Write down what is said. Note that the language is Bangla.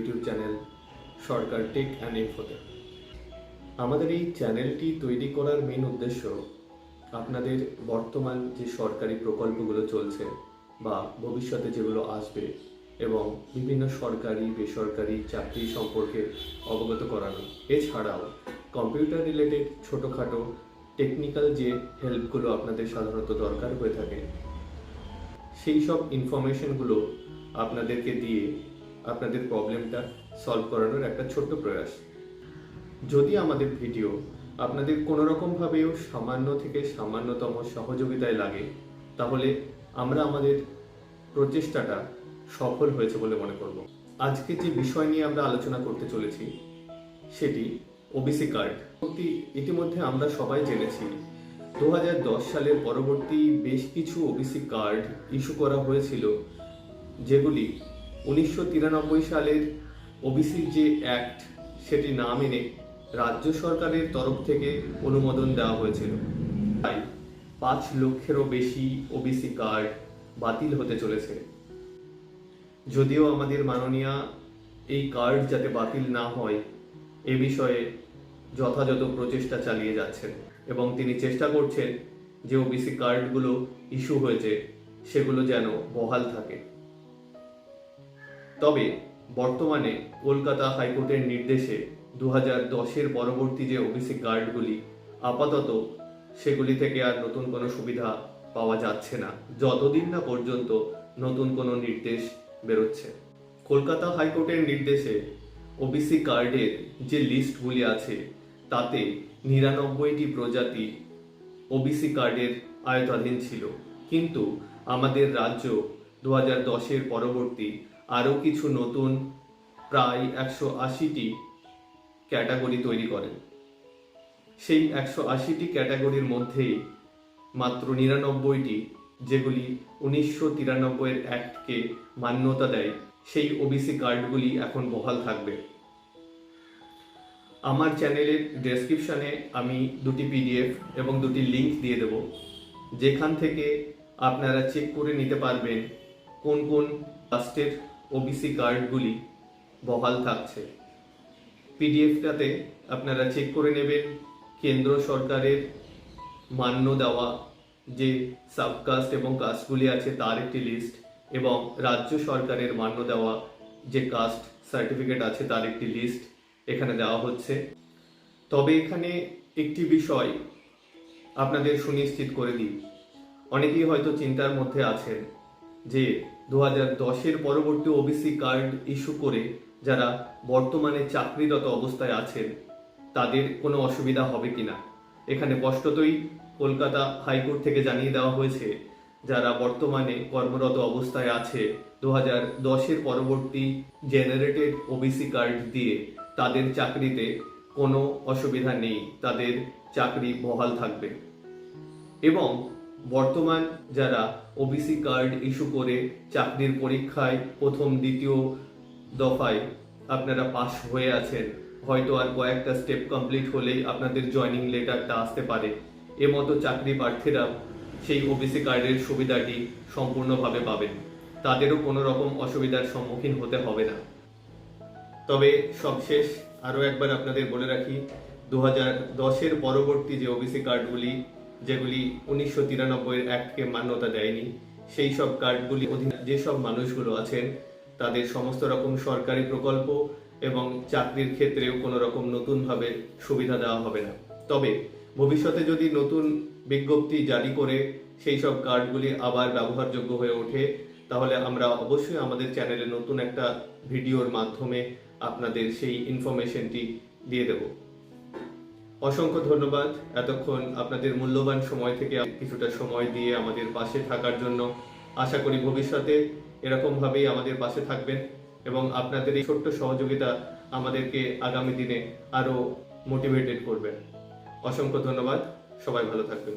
YouTube channel Sarkar tech and ইনফোতে। আমাদের এই চ্যানেলটি তৈরি করার মেন উদ্দেশ্য আপনাদের বর্তমান যে সরকারি প্রকল্পগুলো চলছে বা ভবিষ্যতে যেগুলো আসবে এবং বিভিন্ন সরকারি বেসরকারি চাকরি সম্পর্কে অবগত করানো। এছাড়াও কম্পিউটার রিলেটেড ছোটোখাটো টেকনিক্যাল যে হেল্পগুলো আপনাদের সাধারণত দরকার হয়ে থাকে সেই সব ইনফরমেশনগুলো আপনাদেরকে দিয়ে আপনাদের প্রবলেমটা সলভ করানোর একটা ছোট্ট প্রয়াস। যদি আমাদের ভিডিও আপনাদের কোনোরকমভাবেও সামান্য থেকে সামান্যতম সহযোগিতায় লাগে তাহলে আমরা আমাদের প্রচেষ্টাটা সফল হয়েছে বলে মনে করব। আজকে যে বিষয় নিয়ে আমরা আলোচনা করতে চলেছি সেটি ওবিসি কার্ড। ইতিমধ্যে আমরা সবাই জেনেছি 2010 সালের পরবর্তী বেশ কিছু ওবিসি কার্ড ইস্যু করা হয়েছিল, যেগুলি 1993 সালের ওবিসি যে অ্যাক্ট সেটি না মেনে রাজ্য সরকারের তরফ থেকে অনুমোদন দেওয়া হয়েছিল। তাই 5 লক্ষেরও বেশি ওবিসি কার্ড বাতিল হতে চলেছে। যদিও আমাদের মাননীয়া এই কার্ড যাতে বাতিল না হয় এ বিষয়ে যথাযথ প্রচেষ্টা চালিয়ে যাচ্ছেন এবং তিনি চেষ্টা করছেন যে ওবিসি কার্ডগুলো ইস্যু হয়েছে সেগুলো যেন বহাল থাকে। তবে বর্তমানে কলকাতা হাইকোর্টের নির্দেশে 2010-এর পরবর্তী যে ওবিসি কার্ডগুলি আপাতত সেগুলি থেকে আর নতুন কোনো সুবিধা পাওয়া যাচ্ছে না, যতদিন না পর্যন্ত নতুন কোনো নির্দেশ বেরোচ্ছে। কলকাতা হাইকোর্টের নির্দেশে ওবিসি কার্ডের যে লিস্টগুলি আছে তাতে 99টি প্রজাতি ওবিসি কার্ডের আয়ত্তাধীন ছিল, কিন্তু আমাদের রাজ্য 2010-এর পরবর্তী আরও কিছু নতুন প্রায় 180টি ক্যাটাগরি তৈরি করেন। সেই 180টি ক্যাটাগরির মধ্যেই মাত্র 99টি যেগুলি 1993-এর অ্যাক্টকে মান্যতা দেয় সেই ওবিসি কার্ডগুলি এখন বহাল থাকবে। আমার চ্যানেলের ডেসক্রিপশনে আমি 2টি PDF এবং 2টি লিঙ্ক দিয়ে দেব, যেখান থেকে আপনারা চেক করে নিতে পারবেন কোন কোন কাস্টের ওবিসি কার্ডগুলি বহাল থাকছে। PDFটাতে আপনারা চেক করে নেবেন কেন্দ্র সরকারের মান্য দেওয়া যে সাবকাস্ট এবং কাস্টগুলি আছে তার একটি লিস্ট এবং রাজ্য সরকারের মান্য দেওয়া যে কাস্ট সার্টিফিকেট আছে তার একটি লিস্ট এখানে দেওয়া হচ্ছে। তবে এখানে একটি বিষয় আপনাদের সুনিশ্চিত করে দিই, অনেকেই হয়তো চিন্তার মধ্যে আছেন যে 2010-এর পরবর্তী ওবিসি কার্ড ইস্যু করে যারা বর্তমানে চাকরিরত অবস্থায় আছেন তাদের কোনো অসুবিধা হবে কিনা। এখানে স্পষ্টতই কলকাতা হাইকোর্ট থেকে জানিয়ে দেওয়া হয়েছে যারা বর্তমানে কর্মরত অবস্থায় আছে 2010-এর পরবর্তী জেনারেটেড ওবিসি কার্ড দিয়ে তাদের চাকরিতে কোনো অসুবিধা নেই, তাদের চাকরি বহাল থাকবে। এবং বর্তমান যারা ওবিসি কার্ড ইস্যু করে চাকরির পরীক্ষায় প্রথম দ্বিতীয় দফায় আপনারা পাস হয়ে আছেন, হয়তো আর কয়েকটা স্টেপ কমপ্লিট হলেই আপনাদের জয়নিং লেটারটা আসতে পারে, মতো চাকরি প্রার্থীরা সেই ওবিসি কার্ডের সুবিধাটি সম্পূর্ণভাবে পাবেন, তাদেরও কোনো রকম অসুবিধার সম্মুখীন হতে হবে না। তবে সবশেষ আরও একবার আপনাদের বলে রাখি, 2010-এর পরবর্তী যে ওবিসি কার্ডগুলি যেগুলি 1993-এর অ্যাক্টকে মান্যতা দেয়নি সেই সব কার্ডগুলি অধীনে যেসব মানুষগুলো আছেন তাদের সমস্ত রকম সরকারি প্রকল্প এবং চাকরির ক্ষেত্রেও কোনো রকম নতুনভাবে সুবিধা দেওয়া হবে না। তবে ভবিষ্যতে যদি নতুন বিজ্ঞপ্তি জারি করে সেই সব কার্ডগুলি আবার ব্যবহারযোগ্য হয়ে ওঠে তাহলে আমরা অবশ্যই আমাদের চ্যানেলে নতুন একটা ভিডিওর মাধ্যমে আপনাদের সেই ইনফরমেশনটি দিয়ে দেব। অসংখ্য ধন্যবাদ এতক্ষণ আপনাদের মূল্যবান সময় থেকে কিছুটা সময় দিয়ে আমাদের পাশে থাকার জন্য। আশা করি ভবিষ্যতে এরকমভাবেই আমাদের পাশে থাকবেন এবং আপনাদের এই ছোট্ট সহযোগিতা আমাদেরকে আগামী দিনে আরও মোটিভেটেড করবেন। অসংখ্য ধন্যবাদ, সবাই ভালো থাকবেন।